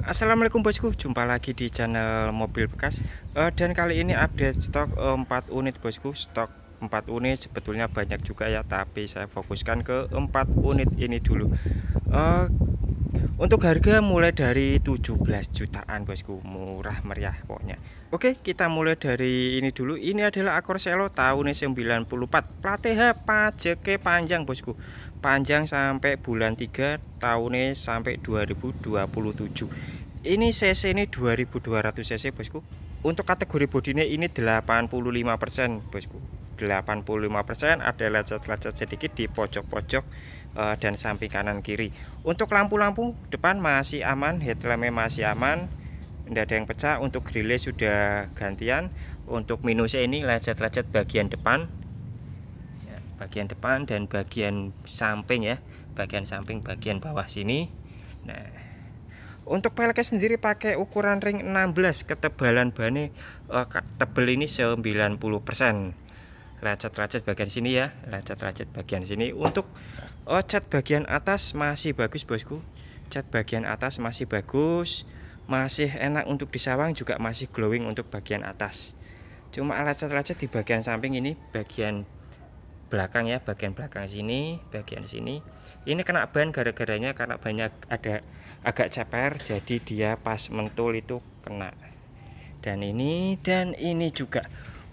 Assalamualaikum bosku, jumpa lagi di channel mobil bekas. Dan kali ini update stok 4 unit bosku. Stok 4 unit sebetulnya banyak juga ya, tapi saya fokuskan ke 4 unit ini dulu. Untuk harga mulai dari 17 jutaan bosku, murah meriah pokoknya. Oke, kita mulai dari ini dulu. Ini adalah Accord tahun 94, plat TH, pajaknya panjang bosku, panjang sampai bulan 3 tahunnya sampai 2027. Ini cc ini 2200 cc bosku. Untuk kategori bodinya ini 85% bosku, 85%. Ada lecet-lecet sedikit di pojok-pojok dan samping kanan kiri. Untuk lampu-lampu depan masih aman, headlampnya masih aman, tidak ada yang pecah. Untuk grille sudah gantian. Untuk minusnya ini lecet-lecet bagian depan ya, bagian depan dan bagian samping ya, bagian samping bagian bawah sini. Nah, untuk peleknya sendiri pakai ukuran ring 16, ketebalan bannya tebel ini 90%. Lecet-lecet bagian sini ya, lecet-lecet bagian sini. Untuk cat bagian atas masih bagus bosku, cat bagian atas masih bagus, masih enak untuk disawang, juga masih glowing untuk bagian atas. Cuma lecet-lecet di bagian samping ini, bagian belakang ya, bagian belakang sini, bagian sini. Ini kena ban gara-garanya karena banyak ada agak ceper, jadi dia pas mentul itu kena. Dan ini juga.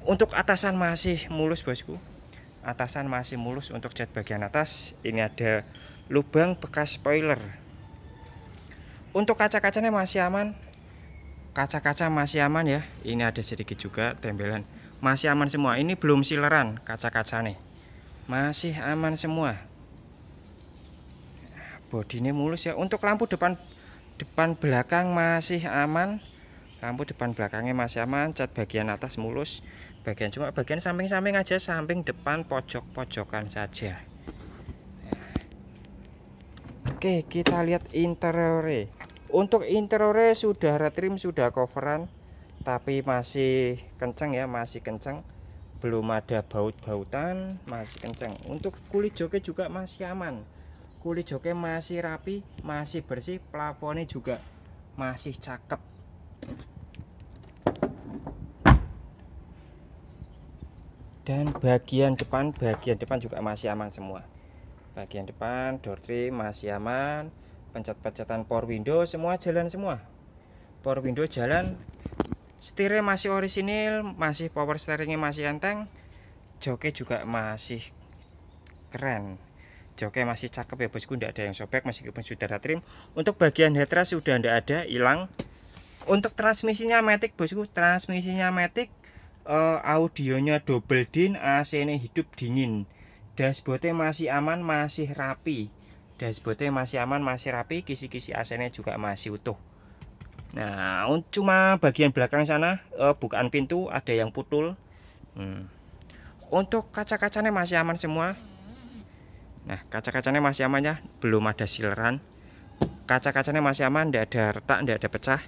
Untuk atasan masih mulus bosku, atasan masih mulus. Untuk cat bagian atas ini ada lubang bekas spoiler. Untuk kaca-kacanya masih aman, kaca-kaca masih aman ya. Ini ada sedikit juga tempelan, masih aman semua. Ini belum sileran, kaca-kacanya masih aman semua. Bodinya mulus ya. Untuk lampu depan belakang masih aman, lampu depan belakangnya masih aman. Cat bagian atas mulus, cuma bagian samping-samping aja, samping depan pojok-pojokan saja. Oke, kita lihat interiornya. Untuk interiornya sudah retrim, sudah coveran, tapi masih kenceng ya, masih kenceng, belum ada baut-bautan, masih kenceng. Untuk kulit joknya juga masih aman, kulit joknya masih rapi, masih bersih. Plafonnya juga masih cakep. Dan bagian depan juga masih aman semua. Bagian depan door trim masih aman, pencet-pencetan power window semua jalan semua. Power window jalan, setirnya masih orisinil, masih power steeringnya masih enteng, joknya juga masih keren. Joknya masih cakep ya bosku, tidak ada yang sobek meskipun sudah retrim. Untuk bagian headrest sudah tidak ada, hilang. Untuk transmisinya matic bosku, transmisinya matic, audionya double din, AC-nya hidup dingin. Dashboardnya masih aman, masih rapi. Dashboardnya masih aman, masih rapi. Kisi-kisi AC-nya juga masih utuh. Nah, cuma bagian belakang sana bukaan pintu ada yang putul. Untuk kaca-kacanya masih aman semua. Nah, kaca-kacanya masih aman ya, belum ada sileran. Kaca-kacanya masih aman, tidak ada retak, tidak ada pecah.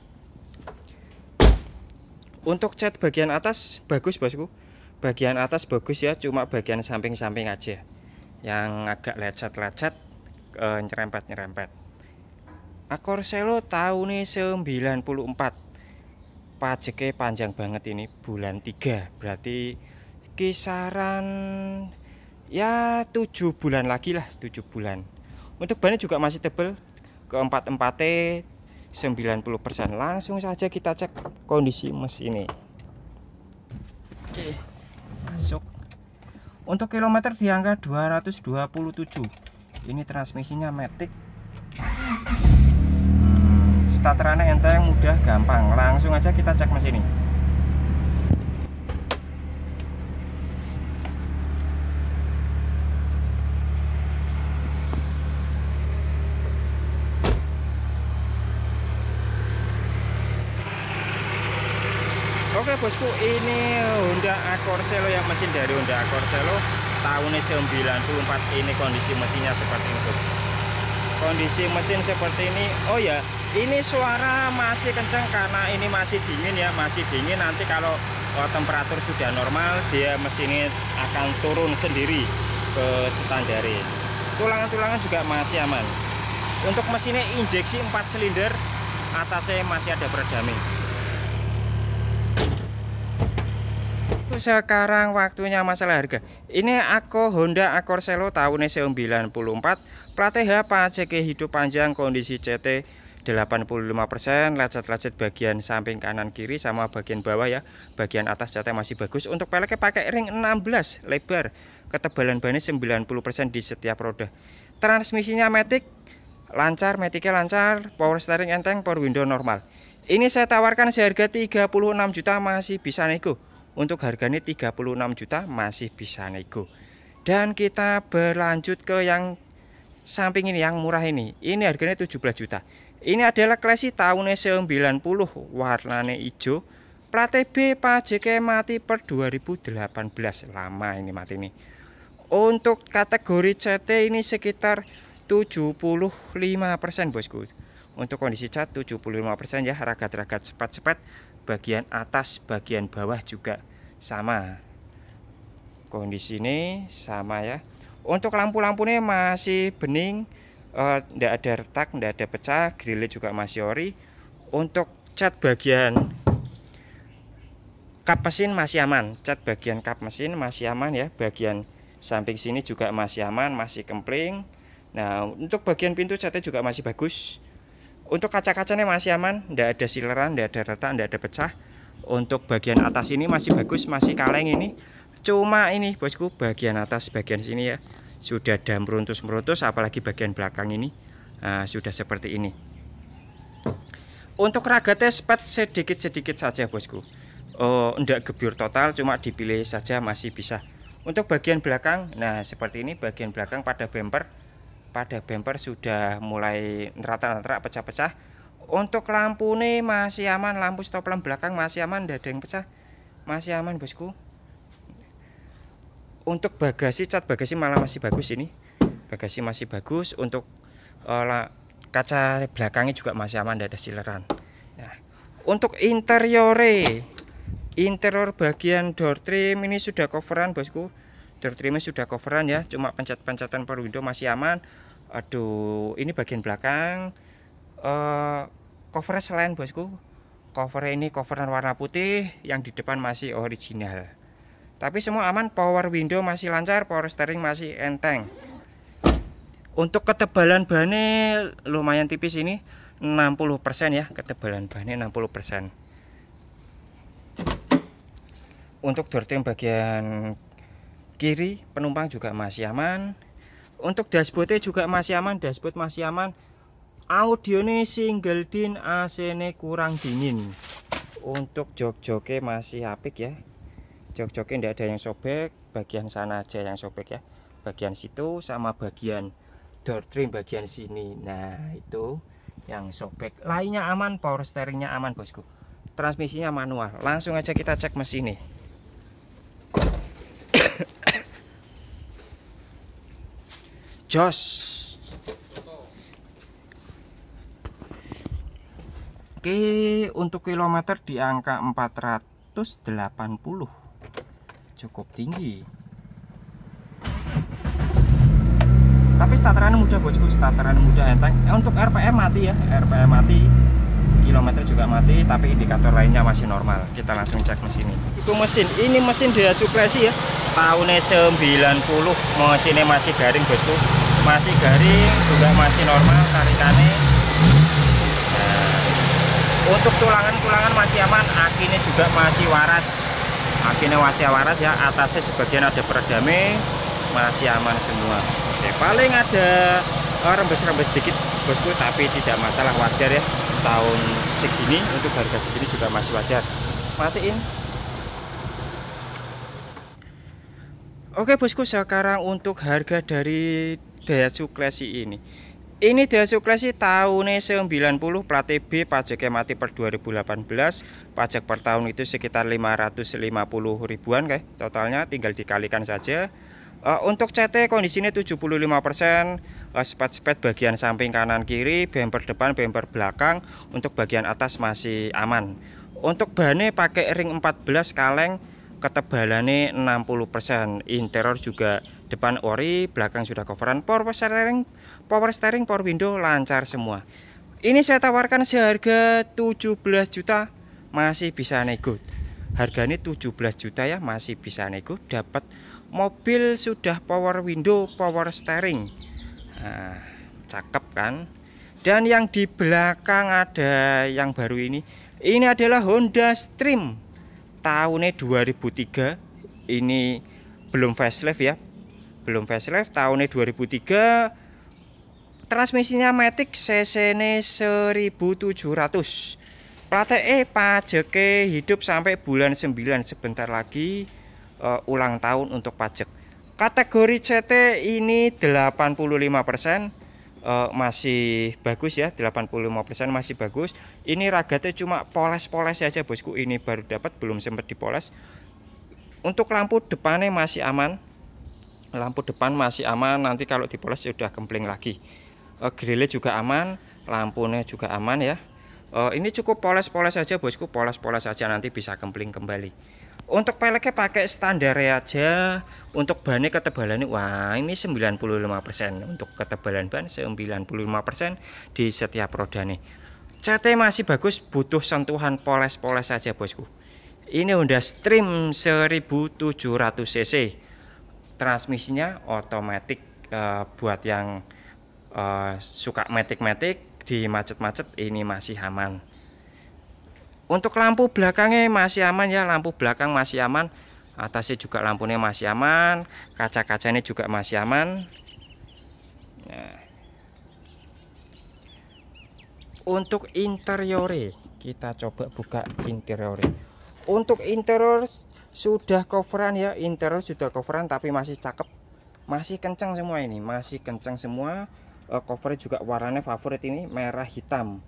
Untuk cat bagian atas bagus bosku, bagian atas bagus ya, cuma bagian samping-samping aja yang agak lecet-lecet, nyerempet-nyerempet. Accord tahun 94, pajaknya panjang banget ini, bulan 3, berarti kisaran ya 7 bulan lagi lah, 7 bulan. Untuk bannya juga masih tebel, keempat-empatnya 90%. Langsung saja kita cek kondisi mesin ini. Oke, masuk. Untuk kilometer di angka 227. Ini transmisinya matic. Starterannya enteng, mudah, gampang. Langsung aja kita cek mesin ini. Oke bosku, ini Honda Accord yang mesin dari Honda Accord tahun 94. Ini kondisi mesinnya seperti itu. Kondisi mesin seperti ini. Oh ya, ini suara masih kencang karena ini masih dingin ya, masih dingin. Nanti kalau temperatur sudah normal, dia mesinnya akan turun sendiri ke standar. Tulangan-tulangan juga masih aman. Untuk mesinnya injeksi 4 silinder, atasnya masih ada peredam. Sekarang waktunya masalah harga. Ini Honda Accord Selo tahun 94, plat H, pajak hidup panjang, kondisi CT 85%, lecet-lecet bagian samping kanan kiri sama bagian bawah ya. Bagian atas CT masih bagus. Untuk peleknya pakai ring 16 lebar. Ketebalan bannya 90% di setiap roda. Transmisinya matic lancar, maticnya lancar, power steering enteng, power window normal. Ini saya tawarkan seharga 36 juta, masih bisa nego. Untuk harganya 36 juta masih bisa nego. Dan kita berlanjut ke yang samping ini, yang murah ini. Ini harganya 17 juta. Ini adalah Classy tahun 90, warnanya hijau. Plat B, pajak mati per 2018. Lama ini mati ini. Untuk kategori CT ini sekitar 75% bosku. Untuk kondisi cat 75% ya, ragat-ragat sepet-sepet. Bagian atas, bagian bawah juga sama. Kondisi ini sama ya. Untuk lampu-lampunya masih bening, tidak ada retak, tidak ada pecah. Grillnya juga masih ori. Untuk cat bagian kap mesin masih aman. Cat bagian kap mesin masih aman ya. Bagian samping sini juga masih aman, masih kempling. Nah, untuk bagian pintu catnya juga masih bagus. Untuk kaca-kacanya masih aman, tidak ada sileran, tidak ada retak, tidak ada pecah. Untuk bagian atas ini masih bagus, masih kaleng ini. Cuma ini bosku, bagian atas, bagian sini ya, sudah ada meruntus-meruntus, apalagi bagian belakang ini. Nah, sudah seperti ini. Untuk ragatnya spet sedikit-sedikit saja bosku. Oh, enggak gebyur total, cuma dipilih saja masih bisa. Untuk bagian belakang, nah seperti ini, bagian belakang pada bumper sudah mulai nerak-nerak, pecah-pecah. Untuk lampu nih masih aman, lampu stop lamp belakang masih aman, tidak ada yang pecah, masih aman bosku. Untuk bagasi, cat bagasi malah masih bagus ini, bagasi masih bagus. Untuk kaca belakangnya juga masih aman, tidak ada sileran. Nah, untuk interior bagian door trim ini sudah coveran bosku. Door trimnya sudah coveran ya, cuma pencet-pencetan per window masih aman. Aduh, ini bagian belakang covernya selain bosku. Covernya ini coveran warna putih, yang di depan masih original. Tapi semua aman, power window masih lancar, power steering masih enteng. Untuk ketebalan bannya lumayan tipis ini, 60% ya, ketebalan bannya 60%. Untuk door trim bagian kiri penumpang juga masih aman. Untuk dashboardnya juga masih aman, dashboard masih aman. Audio nih single din, AC nya kurang dingin. Untuk jok-joknya masih apik ya, jok-joknya tidak ada yang sobek, bagian sana aja yang sobek ya, bagian situ sama bagian door trim bagian sini. Nah itu yang sobek, lainnya aman. Power steeringnya aman bosku, transmisinya manual. Langsung aja kita cek mesin nih. Jos. Oke, untuk kilometer di angka 480, cukup tinggi. Tapi starteran mudah bosku, starteran mudah, enteng. Untuk RPM mati ya, RPM mati, kilometer juga mati, tapi indikator lainnya masih normal. Kita langsung cek mesin ini. Itu mesin, ini mesin Daihatsu Classy ya, tahun 90. Mesinnya masih garing bosku, masih garing, juga masih normal tarikannya. Nah, untuk tulangan masih aman, akinya juga masih waras. Akinya masih waras ya, atasnya sebagian ada peredamnya, masih aman semua. Oke, paling ada rembes-rembes sedikit bosku, tapi tidak masalah, wajar ya. Tahun segini, untuk harga segini juga masih wajar. Matiin. Oke bosku, sekarang untuk harga dari Daihatsu Classy ini. Ini Daihatsu Classy tahun 90, plat B, pajaknya mati per 2018. Pajak per tahun itu sekitar 550 ribuan kayak totalnya, tinggal dikalikan saja. Untuk CT kondisinya 75%, spet-spet bagian samping kanan kiri, bumper depan, bumper belakang. Untuk bagian atas masih aman. Untuk bannya pakai ring 14 kaleng, ketebalannya 60%. Interior juga depan ori, belakang sudah coveran. Power steering, power window lancar semua. Ini saya tawarkan seharga 17 juta, masih bisa nego. Harganya 17 juta ya, masih bisa nego. Dapat mobil sudah power window, power steering. Nah, cakep kan? Dan yang di belakang ada yang baru ini. Ini adalah Honda Stream tahunnya 2003. Ini belum facelift ya, belum facelift, tahunnya 2003. Transmisinya Matic, cc-nya 1700. Plat pajake hidup sampai bulan 9, sebentar lagi ulang tahun untuk pajak. Kategori CT ini 85%, masih bagus ya, 85% masih bagus. Ini ragatnya cuma poles-poles saja bosku, ini baru dapat, belum sempat dipoles. Untuk lampu depannya masih aman, lampu depan masih aman, nanti kalau dipoles sudah kempling lagi. Grillnya juga aman, lampunya juga aman ya. Ini cukup poles-poles saja bosku, poles-poles saja, nanti bisa kempling kembali. Untuk peleknya pakai standar aja. Untuk bannya ketebalannya, wah ini 95%. Untuk ketebalan ban 95% di setiap roda nih. CT masih bagus, butuh sentuhan poles-poles saja bosku. Ini Honda Stream 1700 cc. Transmisinya otomatis, buat yang suka matic-matic di macet-macet ini masih aman. Untuk lampu belakangnya masih aman ya, lampu belakang masih aman, atasnya juga lampunya masih aman, kaca-kacanya juga masih aman. Nah, untuk interiornya kita coba buka interiornya. Untuk interior sudah coveran ya, interior sudah coveran tapi masih cakep, masih kencang semua, ini masih kencang semua. Covernya juga warnanya favorit, ini merah hitam.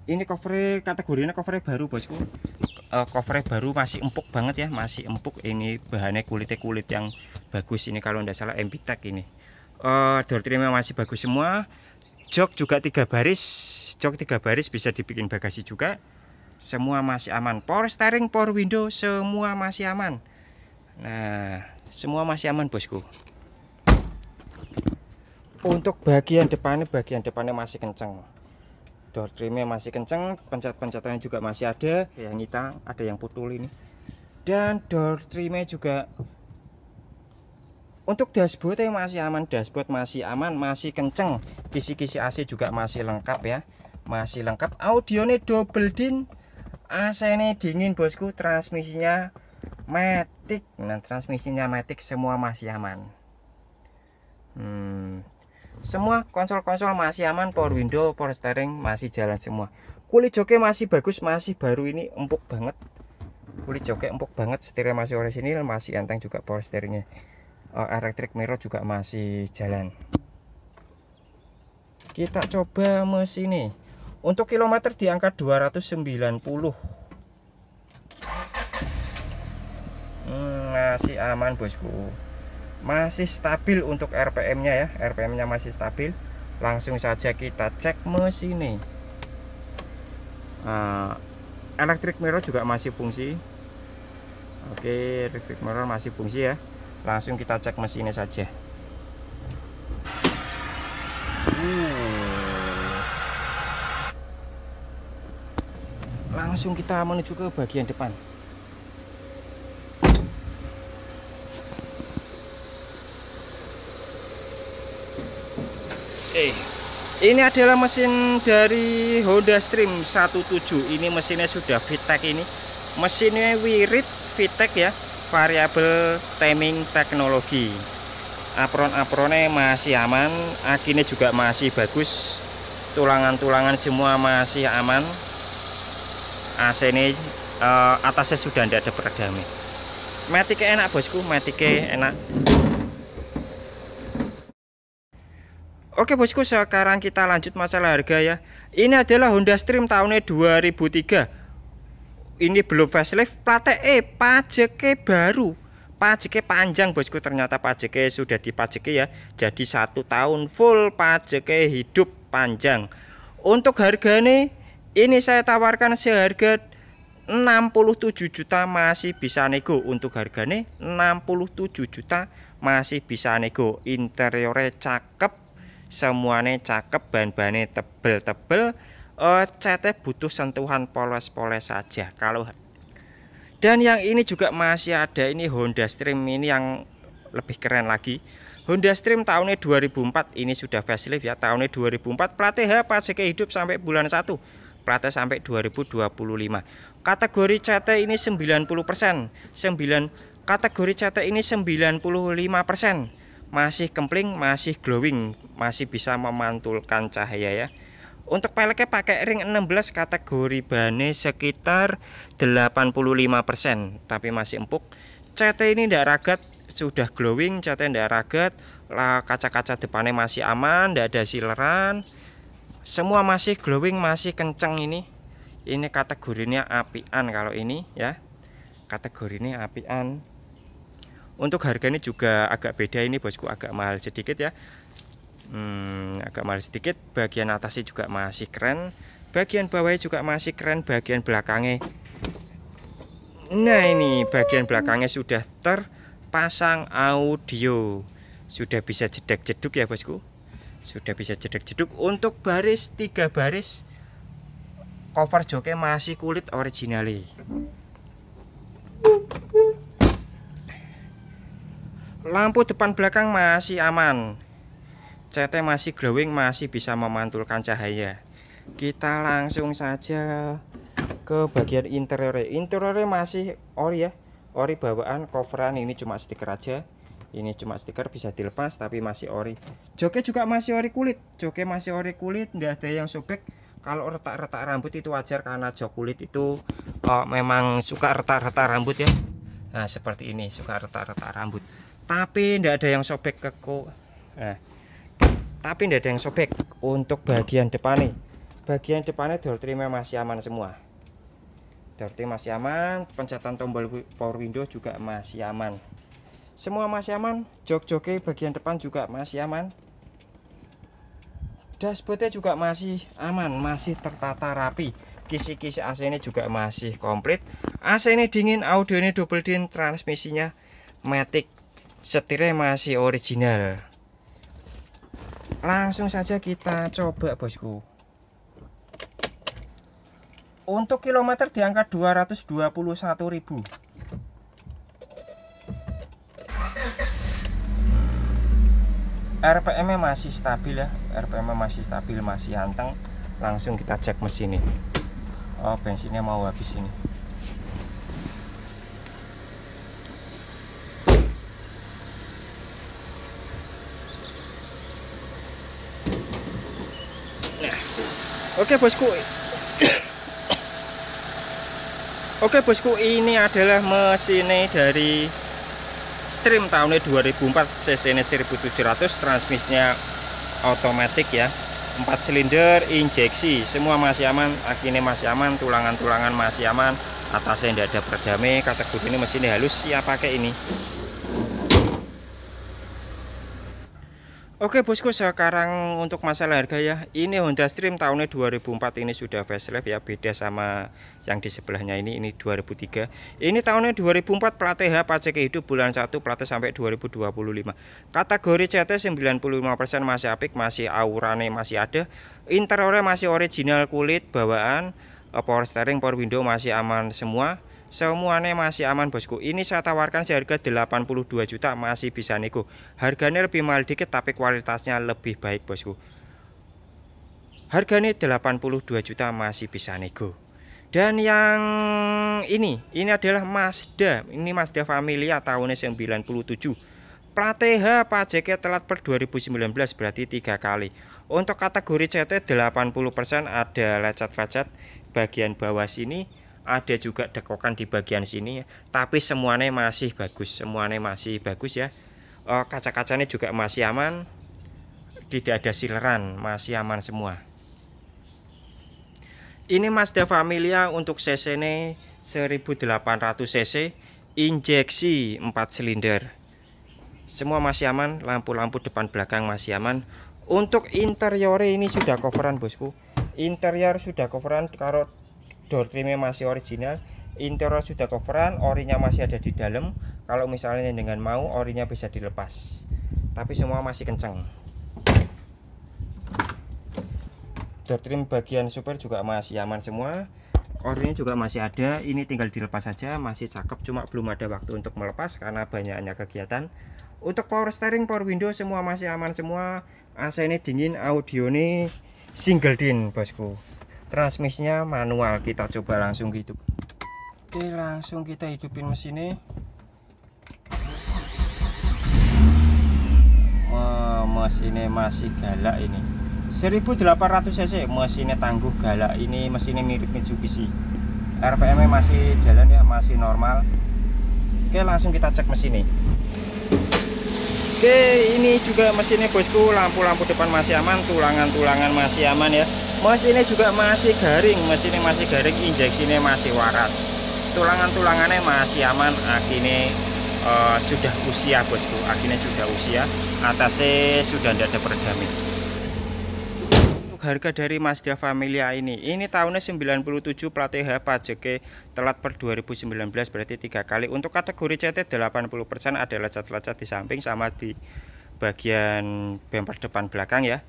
Ini covernya kategorinya covernya baru bosku. Covernya baru, masih empuk banget ya, masih empuk. Ini bahannya kulit yang bagus, ini kalau tidak salah MBTEC ini. Door trimnya masih bagus semua. Jok juga 3 baris, jok 3 baris, bisa dibikin bagasi juga. Semua masih aman. Power steering, power window, semua masih aman. Nah, semua masih aman bosku. Untuk bagian depannya masih kencang. Door trimnya masih kencang, pencet-pencetannya juga masih ada. Yang hitam, ada yang putul ini. Dan door trimnya juga. Untuk dashboardnya masih aman, dashboard masih aman, masih kencang. Kisi-kisi AC juga masih lengkap ya, masih lengkap. Audionya double din, AC-nya dingin bosku. Transmisinya Matic, nah transmisinya Matic, semua masih aman. Semua konsol-konsol masih aman, power window, power steering masih jalan semua. Kulit joknya masih bagus, masih baru, ini empuk banget. Kulit joknya empuk banget, setirnya masih orisinil, masih enteng juga power steeringnya. Electric mirror juga masih jalan. Kita coba mesinnya. Untuk kilometer di angka 290. Masih aman bosku, masih stabil untuk RPM-nya ya, RPM-nya masih stabil. Langsung saja kita cek mesinnya. Electric mirror juga masih fungsi. Oke, electric mirror masih fungsi ya. Langsung kita cek mesinnya saja. Langsung kita menuju ke bagian depan. Ini adalah mesin dari Honda Stream 17. Ini mesinnya sudah VTEC, ini mesinnya wirid VTEC ya, variabel timing teknologi. Apron-apronnya masih aman, akinya juga masih bagus, tulangan-tulangan semua masih aman. AC ini atasnya sudah tidak ada peredamnya. Maticnya enak bosku, maticnya enak. Oke bosku, sekarang kita lanjut masalah harga ya. Ini adalah Honda Stream tahunnya 2003. Ini belum facelift, plat pajaknya baru, pajaknya panjang bosku. Ternyata pajaknya sudah dipajaki ya, jadi 1 tahun full pajaknya hidup panjang. Untuk harganya ini saya tawarkan seharga 67 juta, masih bisa nego. Untuk harganya 67 juta masih bisa nego. Interiornya cakep, semuanya cakep, bahan-bahannya tebel-tebel. Catnya butuh sentuhan poles-poles saja kalau. Dan yang ini juga masih ada, ini Honda Stream, ini yang lebih keren lagi. Honda Stream tahunnya 2004, ini sudah facelift ya, tahunnya 2004, plat H pajak hidup sampai bulan 1, platnya sampai 2025. Kategori CT ini 90%, kategori CT ini 95%, masih kempling, masih glowing, masih bisa memantulkan cahaya ya. Untuk peleknya pakai ring 16, kategori bannya sekitar 85%, tapi masih empuk. CT ini tidak ragat, sudah glowing, CT tidak ragat. Kaca-kaca depannya masih aman, tidak ada sileran. Semua masih glowing, masih kenceng ini. Ini kategorinya apian kalau ini ya. Kategorinya apian. Untuk harganya juga agak beda ini bosku, agak mahal sedikit ya. Agak mahal sedikit. Bagian atasnya juga masih keren, bagian bawahnya juga masih keren, bagian belakangnya. Nah ini bagian belakangnya sudah terpasang audio, sudah bisa jedak-jeduk ya bosku, sudah bisa jedak-jeduk. Untuk baris 3 baris, cover joknya masih kulit original. Lampu depan belakang masih aman, CT masih glowing, masih bisa memantulkan cahaya. Kita langsung saja ke bagian interior. Interiornya masih ori ya, ori bawaan. Coveran ini cuma stiker aja, ini cuma stiker, bisa dilepas tapi masih ori. Joknya juga masih ori kulit, joknya masih ori kulit, nggak ada yang sobek. Kalau retak-retak rambut itu wajar karena jok kulit itu memang suka retak-retak rambut ya. Nah seperti ini, suka retak-retak rambut, tapi nggak ada yang sobek ke tapi tidak ada yang sobek. Untuk bagian depannya door trimnya masih aman semua, door trim masih aman, pencatan tombol power window juga masih aman, semua masih aman. Jok-joknya bagian depan juga masih aman, dashboardnya juga masih aman, masih tertata rapi. Kisi-kisi AC ini juga masih komplit, AC ini dingin, audio ini double din, transmisinya matic, setirnya masih original. Langsung saja kita coba bosku. Untuk kilometer di angka 221.000. RPM-nya masih stabil ya, RPM-nya masih stabil, masih anteng. Langsung kita cek mesinnya. Oh bensinnya mau habis ini. Oke bosku. Oke bosku, ini adalah mesinnya dari Stream tahunnya 2004, cc nya 1700, transmisinya otomatis ya, 4 silinder injeksi, semua masih aman, akinya masih aman, tulangan-tulangan masih aman, atasnya tidak ada peredamnya. Kategori ini mesinnya halus, siap pakai ini. Oke bosku, sekarang untuk masalah harga ya, ini Honda Stream tahunnya 2004, ini sudah facelift ya, beda sama yang di sebelahnya ini 2003. Ini tahunnya 2004, plat H pajak hidup bulan 1, platnya sampai 2025. Kategori CT 95%, masih apik, masih aurane masih ada, interiornya masih original kulit bawaan, power steering, power window masih aman semua. Semuanya masih aman bosku. Ini saya tawarkan seharga 82 juta, masih bisa nego. Harganya lebih mahal dikit tapi kualitasnya lebih baik bosku. Harganya 82 juta, masih bisa nego. Dan yang ini adalah Mazda. Ini Mazda Familia tahunnya 97. Plat H pajaknya telat per 2019, berarti 3 kali. Untuk kategori CT 80%, ada lecet-lecet bagian bawah sini, ada juga dekokan di bagian sini, tapi semuanya masih bagus, ya. Kaca-kacanya juga masih aman, tidak ada sileran, masih aman semua. Ini Mazda Familia, untuk cc nya 1800 cc, injeksi 4 silinder, semua masih aman, lampu-lampu depan belakang masih aman. Untuk interiornya ini sudah coveran bosku, interior sudah coveran, kalau door trimnya masih original, interior sudah coveran, orinya masih ada di dalam. Kalau misalnya dengan mau, orinya bisa dilepas, tapi semua masih kencang. Door trim bagian super juga masih aman semua. Ornya juga masih ada, ini tinggal dilepas saja, masih cakep, cuma belum ada waktu untuk melepas karena banyaknya kegiatan. Untuk power steering, power window semua masih aman semua. AC ini dingin, audio ini single din bosku. Transmisinya manual, kita coba langsung hidup. Oke, langsung kita hidupin mesinnya. Mesinnya masih galak ini. 1800 cc, mesinnya tangguh, galak. Ini mesinnya mirip Mitsubishi. RPM nya masih jalan ya, masih normal. Oke, langsung kita cek mesinnya. Oke, ini juga mesinnya bosku, lampu-lampu depan masih aman, tulangan-tulangan masih aman ya. Mesinnya juga masih garing, injeksinya masih waras. Tulangan-tulangannya masih aman, akhirnya sudah usia bosku, akhirnya sudah usia, atasnya sudah tidak ada peredamnya. Harga dari Mazda Familia ini tahunnya 97, plat TH, pajak telat per 2019, berarti 3 kali. Untuk kategori CT 80%, ada lecet-lecet di samping sama di bagian bumper depan belakang ya.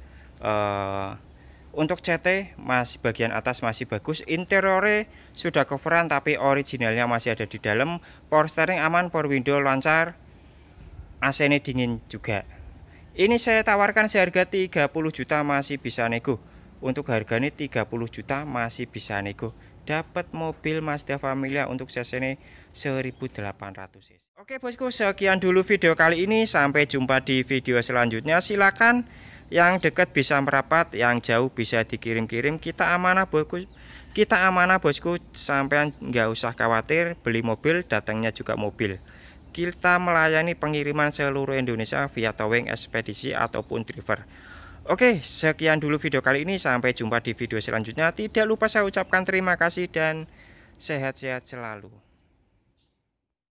Untuk CT masih bagian atas masih bagus, interiornya sudah coveran tapi originalnya masih ada di dalam. Power steering aman, power window lancar, AC-nya dingin juga. Ini saya tawarkan seharga 30 juta, masih bisa nego. Untuk harganya 30 juta masih bisa nego. Dapat mobil Mazda Familia untuk cc-nya 1800 cc. Oke bosku, sekian dulu video kali ini. Sampai jumpa di video selanjutnya. Silakan yang dekat bisa merapat, yang jauh bisa dikirim-kirim. Kita amanah bosku. Sampai nggak usah khawatir beli mobil, datangnya juga mobil. Kita melayani pengiriman seluruh Indonesia via towing, ekspedisi ataupun driver. Oke, sekian dulu video kali ini. Sampai jumpa di video selanjutnya. Tidak lupa saya ucapkan terima kasih dan sehat-sehat selalu.